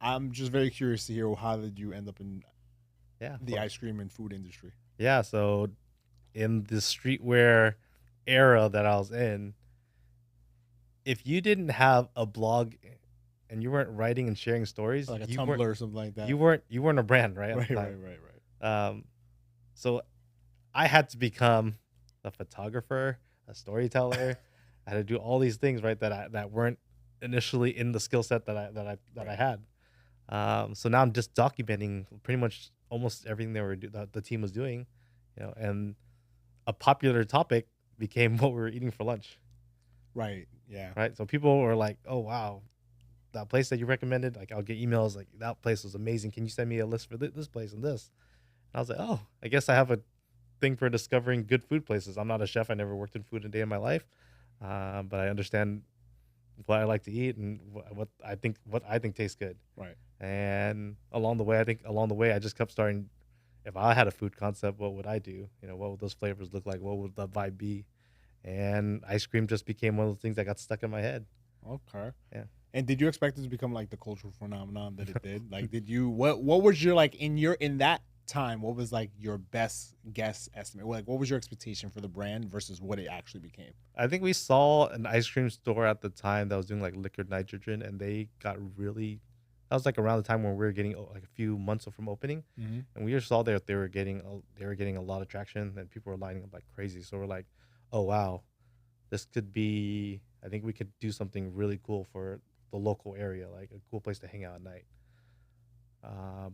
I'm just very curious to hear how did you end up in Yeah, of the course. ice cream and food industry. Yeah, so in the streetwear era that I was in, if you didn't have a blog and you weren't writing and sharing stories, Like a Tumblr or something like that. you weren't a brand, right, at Right, the time. right. Um, so I had to become a photographer, a storyteller. I had to do all these things, right, that weren't initially in the skill set that I Right. had. So now I'm just documenting pretty much almost everything that the team was doing, and a popular topic became what we were eating for lunch, Right. Yeah. right? So people were like, "Oh wow, that place that you recommended." Like I'll get emails like, "That place was amazing. Can you send me a list for this place and this?" And I was like, "Oh, I guess I have a thing for discovering good food places." I'm not a chef. I never worked in food a day in my life, but I understand what I like to eat and what I think tastes good. Right. And along the way, I just kept starting. If I had a food concept, what would I do? What would those flavors look like? What would the vibe be? And ice cream just became one of the things that got stuck in my head. Okay. Yeah. And did you expect it to become like the cultural phenomenon that it did? Like, did you what was your like in that time? What was like your best guess estimate? Like, what was your expectation for the brand versus what it actually became? I think we saw an ice cream store at the time that was doing like liquid nitrogen, and they got really. That was like around the time when we were getting like a few months from opening, Mm-hmm. and we just saw that they were getting a lot of traction, and people were lining up like crazy. So we're like, oh wow, this could be. I think we could do something really cool for the local area, like a cool place to hang out at night.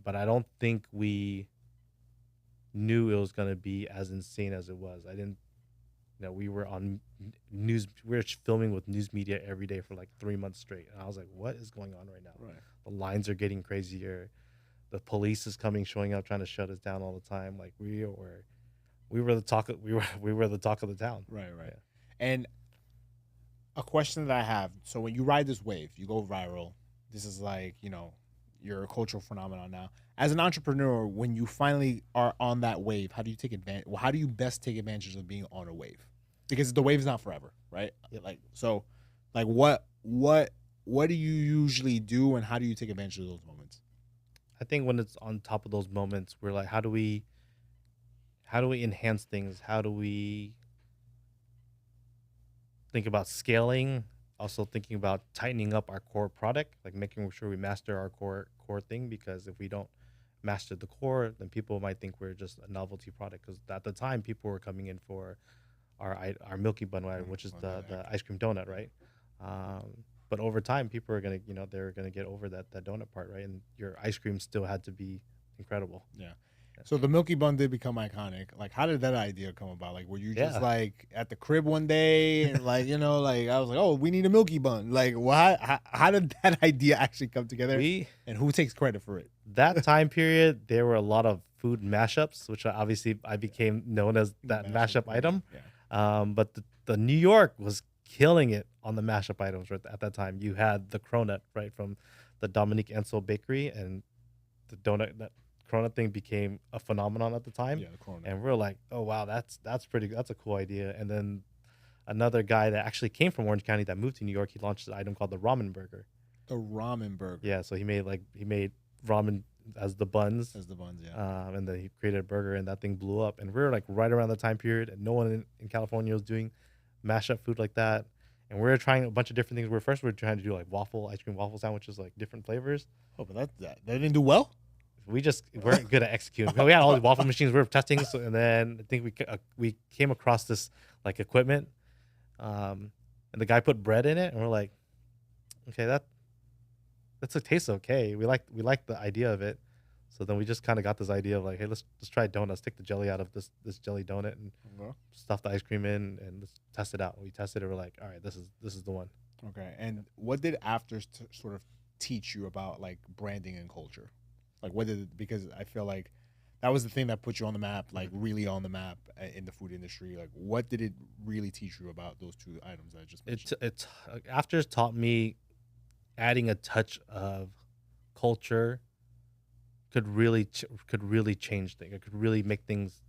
But I don't think we knew it was gonna be as insane as it was. I didn't. We were on news. We were filming with news media every day for like 3 months straight, and I was like, "What is going on right now? Right. The lines are getting crazier. The police is coming, showing up, trying to shut us down all the time. Like we were the talk. We were the talk of the town. Right. Yeah, And a question that I have. So when you ride this wave, you go viral. This is like, you're a cultural phenomenon now. As an entrepreneur, when you finally are on that wave, how do you take advantage? Well, how do you best take advantage of being on a wave? Because the wave is not forever, right? yep. Like so, like what do you usually do, and how do you take advantage of those moments? I think when it's on top of those moments, we're like, how do we enhance things? How do we think about scaling? Also thinking about tightening up our core product, like making sure we master our core thing. Because if we don't master the core, then people might think we're just a novelty product. Because at the time, people were coming in for our Milky Bun, right, which is Well, the ice cream donut, right? But over time, people are gonna they're gonna get over that donut part, right? And your ice cream still had to be incredible. yeah. So the Milky Bun did become iconic. Like, how did that idea come about? Like, were you just Yeah, like at the crib one day and like, like I was like, oh, we need a Milky Bun. Like, why? How did that idea actually come together? we And who takes credit for it? that time period, there were a lot of food mashups, which I Yeah, became known as the that mashup mashup queen. item. Yeah, But the New York was killing it on the mashup items right at that time. You had the cronut, right, from the Dominique Ansel Bakery, and the donut that cronut thing became a phenomenon at the time. yeah, the Corona, And we're like, oh wow, that's a cool idea. And then another guy that actually came from Orange County that moved to New York, he launched an item called the ramen burger. the ramen burger Yeah, so he made ramen as the buns, as the buns. Yeah, and then he created a burger, and that thing blew up. And we were like right around the time period, and no one in California was doing mashup food like that. And we were trying a bunch of different things. We were trying to do like ice cream waffle sandwiches, like different flavors. oh, but that didn't do well. We just weren't good at executing. We had all these waffle machines we were testing, so, and then I think we came across this like equipment, and the guy put bread in it, and we're like, okay, that's a tastes okay. We like the idea of it. So then we just kind of got this idea of like, hey, let's try donuts. Take the jelly out of this jelly donut and Okay. stuff the ice cream in, and let's test it out. We tested it. We're like, all right, this is the one. Okay. And what did afters sort of teach you about like branding and culture? Like, what did because I feel like that was the thing that put you on the map, like Mhm. really on the map in the food industry. Like, what did it really teach you about those two items that I just mentioned? It's After taught me adding a touch of culture could really change things. It could really make things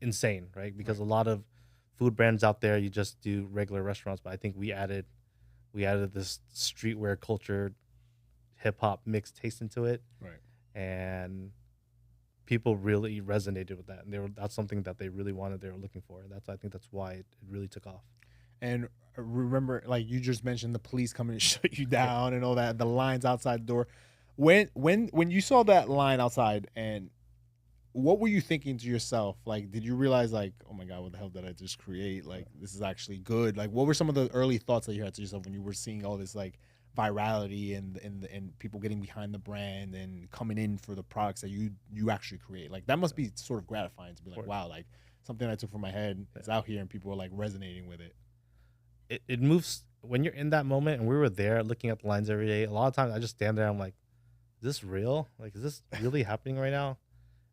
insane, right? Because Right. a lot of food brands out there, you just do regular restaurants, but I think we added this streetwear culture hip hop mixed taste into it, Right. and people really resonated with that, and that's something that they really wanted, they were looking for. That's I think that's why it really took off. And remember, like you just mentioned, the police coming to shut you Yeah. down and all that, the lines outside the door. When you saw that line outside, and what were you thinking to yourself? Like, did you realize, like, oh my god, what the hell did I just create? Like, this is actually good. Like, what were some of the early thoughts that you had to yourself when you were seeing all this like virality and people getting behind the brand and coming in for the products that you actually create? Like, that must be sort of gratifying to be Of like, course. wow, like something I took from my head is out here and people are like resonating with it. It moves when you're in that moment, and we were there looking at the lines every day. A lot of times I just stand there, I'm like, is this real? Like, is this really happening right now?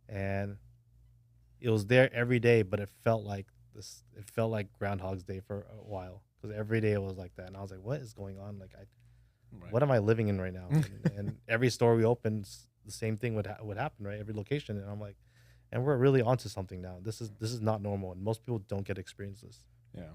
And it was there every day, but it felt like this. It felt like Groundhog's Day for a while, because every day it was like that, and I was like, "What is going on? Like, what am I living in right now?" And every store we opened, the same thing would happen, right? Every location, and I'm like, and we're really onto something now. This is not normal, and most people don't get to experience this. Yeah.